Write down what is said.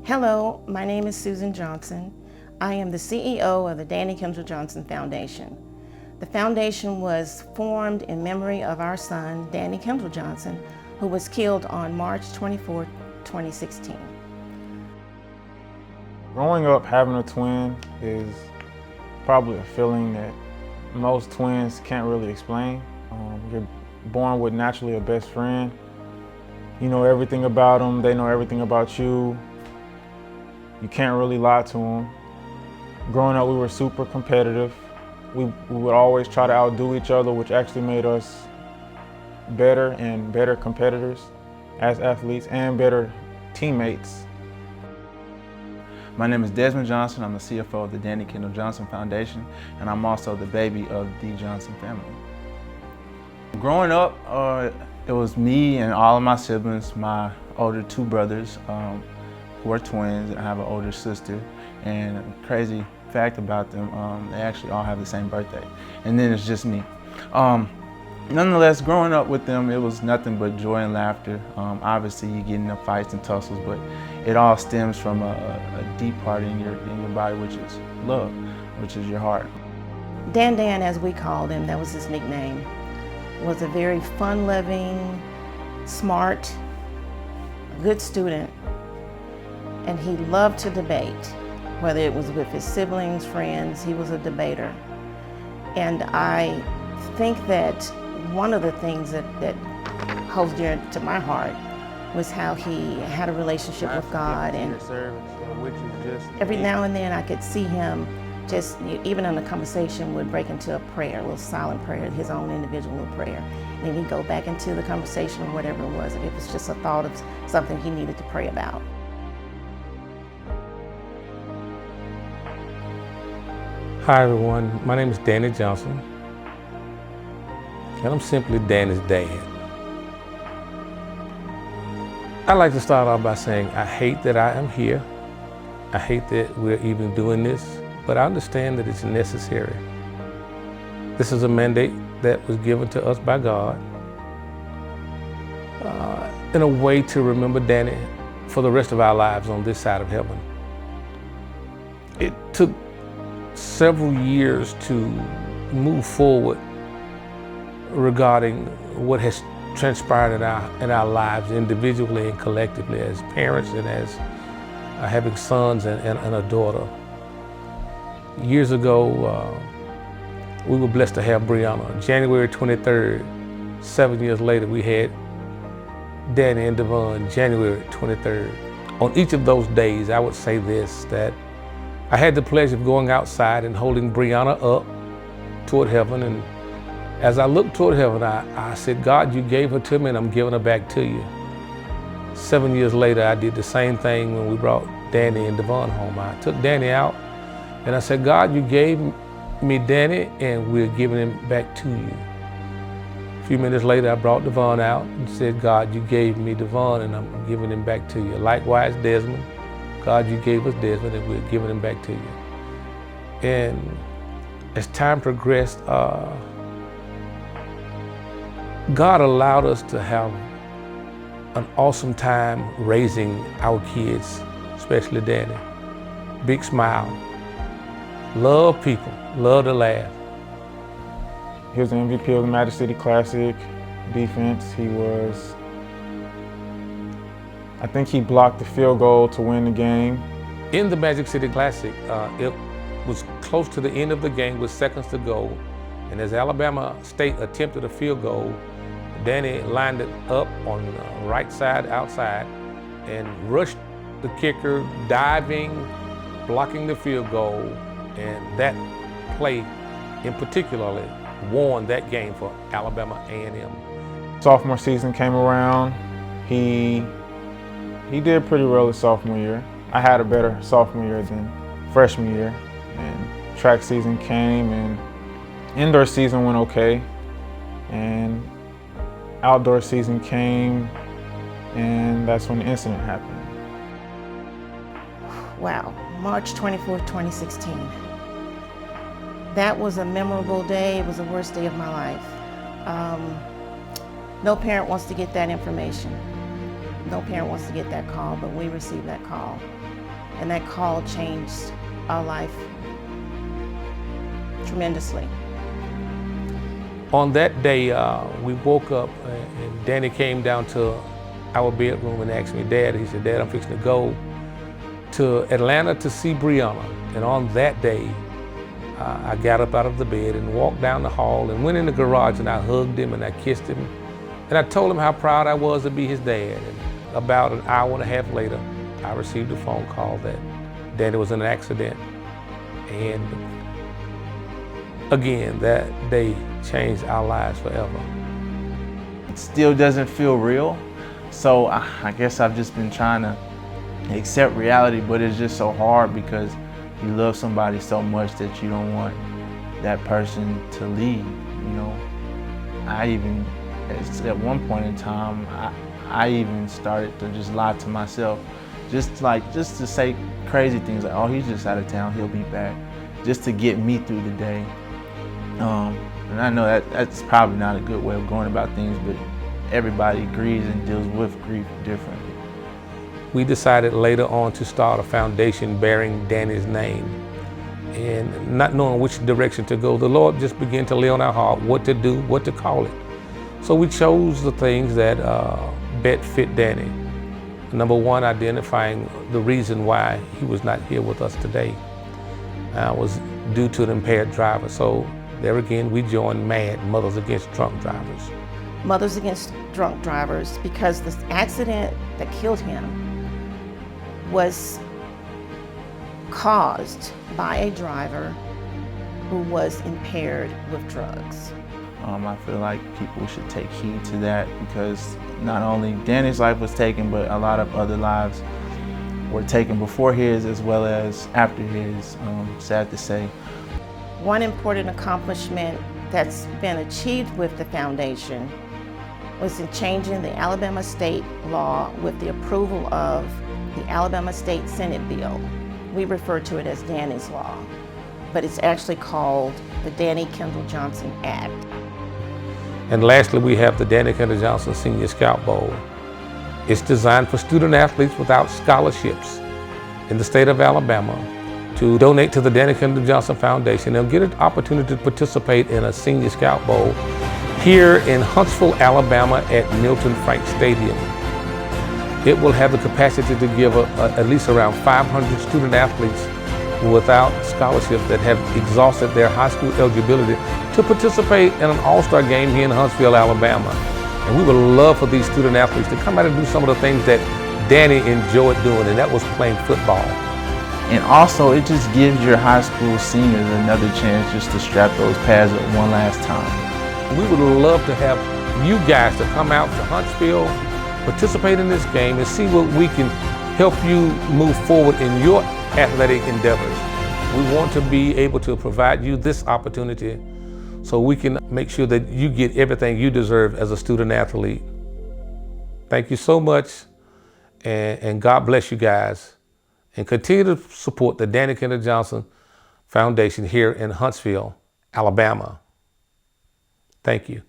Hello, my name is Susan Johnson. I am the CEO of the Danny Kendall Johnson Foundation. The foundation was formed in memory of our son, Danny Kendall Johnson, who was killed on March 24, 2016. Growing up having a twin is probably a feeling that most twins can't really explain. You're born with naturally a best friend. You know everything about them, they know everything about you. You can't really lie to them. Growing up, we were super competitive. We would always try to outdo each other, which actually made us better and better competitors as athletes and better teammates. My name is Desmond Johnson. I'm the CFO of the Danny Kendall Johnson Foundation, and I'm also the baby of the Johnson family. Growing up, it was me and all of my siblings, my older two brothers, who are twins, and I have an older sister. And a crazy fact about them, they actually all have the same birthday. And then it's just me. Nonetheless, growing up with them, it was nothing but joy and laughter. Obviously, you get into fights and tussles, but it all stems from a deep part in your body, which is love, which is your heart. Dan, as we called him, that was his nickname, was a very fun-loving, smart, good student, and he loved to debate, whether it was with his siblings, friends. He was a debater. And I think that one of the things that holds dear to my heart was how he had a relationship with God, and every now and then I could see him just, even in a conversation, would break into a prayer, a little silent prayer, his own individual prayer. And then he'd go back into the conversation or whatever it was, if it was just a thought of something he needed to pray about. Hi everyone, my name is Danny Johnson, and I'm simply Danny's dad. I'd like to start off by saying I hate that I am here. I hate that we're even doing this, but I understand that it's necessary. This is a mandate that was given to us by God in a way to remember Danny for the rest of our lives on this side of heaven. It took several years to move forward regarding what has transpired in our lives individually and collectively as parents and as having sons and a daughter. Years ago, we were blessed to have Brianna. January 23rd, 7 years later, we had Danny and Devon, January 23rd. On each of those days, I would say this, that I had the pleasure of going outside and holding Brianna up toward heaven. And as I looked toward heaven, I said, God, you gave her to me and I'm giving her back to you. 7 years later, I did the same thing when we brought Danny and Devon home. I took Danny out and I said, God, you gave me Danny and we're giving him back to you. A few minutes later, I brought Devon out and said, God, you gave me Devon and I'm giving him back to you. Likewise, Desmond. God, you gave us Desmond and we're giving him back to you. And as time progressed, God allowed us to have an awesome time raising our kids, especially Danny. Big smile, love people, love to laugh. He was the MVP of the Magic City Classic defense. I think he blocked the field goal to win the game. In the Magic City Classic, it was close to the end of the game with seconds to go. And as Alabama State attempted a field goal, Danny lined it up on the right side outside and rushed the kicker, diving, blocking the field goal. And that play in particularly won that game for Alabama A&M. Sophomore season came around. He did pretty well his sophomore year. I had a better sophomore year than freshman year. And track season came and indoor season went okay. And outdoor season came and that's when the incident happened. Wow, March 24th, 2016. That was a memorable day. It was the worst day of my life. No parent wants to get that information. No parent wants to get that call, but we received that call. and that call changed our life tremendously. On that day, we woke up and Danny came down to our bedroom and asked me, Dad, he said, Dad, I'm fixing to go to Atlanta to see Brianna. And on that day, I got up out of the bed and walked down the hall and went in the garage and I hugged him and I kissed him. And I told him how proud I was to be his dad. And about an hour and a half later, I received a phone call that Danny was in an accident. And again, that day changed our lives forever. It still doesn't feel real. So I guess I've just been trying to accept reality, but it's just so hard because you love somebody so much that you don't want that person to leave, you know. At one point in time, I even started to just lie to myself, just to say crazy things like, oh, he's just out of town, he'll be back, just to get me through the day. And I know that's probably not a good way of going about things, but everybody grieves and deals with grief differently. We decided later on to start a foundation bearing Danny's name. And not knowing which direction to go, the Lord just began to lay on our heart what to do, what to call it. So we chose the things that best fit Danny. Number one, identifying the reason why he was not here with us today was due to an impaired driver. So there again, we joined MAD, Mothers Against Drunk Drivers. Mothers Against Drunk Drivers, because the accident that killed him was caused by a driver who was impaired with drugs. I feel like people should take heed to that because not only Danny's life was taken, but a lot of other lives were taken before his as well as after his, sad to say. One important accomplishment that's been achieved with the foundation was in changing the Alabama state law with the approval of the Alabama State Senate bill. We refer to it as Danny's Law, but it's actually called the Danny Kendall Johnson Act. And lastly, we have the Danny Kendall Johnson Senior Scout Bowl. It's designed for student athletes without scholarships in the state of Alabama to donate to the Danny Kendall Johnson Foundation. They'll get an opportunity to participate in a Senior Scout Bowl here in Huntsville, Alabama at Milton Frank Stadium. It will have the capacity to give at least around 500 student athletes without scholarships that have exhausted their high school eligibility to participate in an all-star game here in Huntsville, Alabama. And we would love for these student athletes to come out and do some of the things that Danny enjoyed doing, and that was playing football. And also, it just gives your high school seniors another chance just to strap those pads up one last time. We would love to have you guys to come out to Huntsville, participate in this game, and see what we can help you move forward in your athletic endeavors. We want to be able to provide you this opportunity so we can make sure that you get everything you deserve as a student athlete. Thank you so much, and God bless you guys. And continue to support the Danny Kendall Johnson Foundation here in Huntsville, Alabama. Thank you.